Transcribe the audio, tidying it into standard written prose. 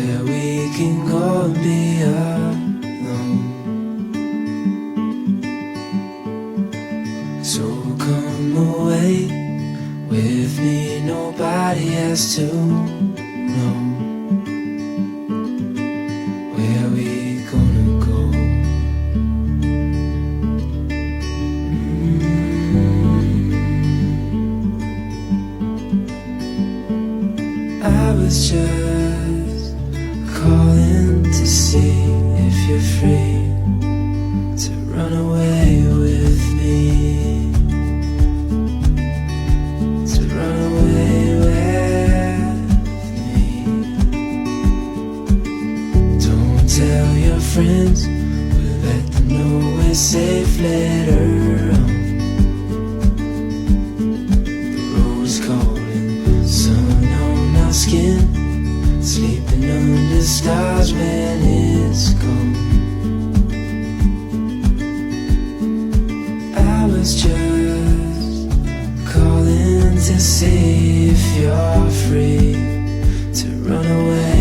where we can go and be alone. So come away with me, nobody has to know. Where we gonna go? I was just calling to see if you're free to run away with me. To run away with me. Don't tell your friends, we'll let them know we're safe later on. The road's calling, sun on our skin, sleeping under stars when it's gone. I was just calling to see if you're free to run away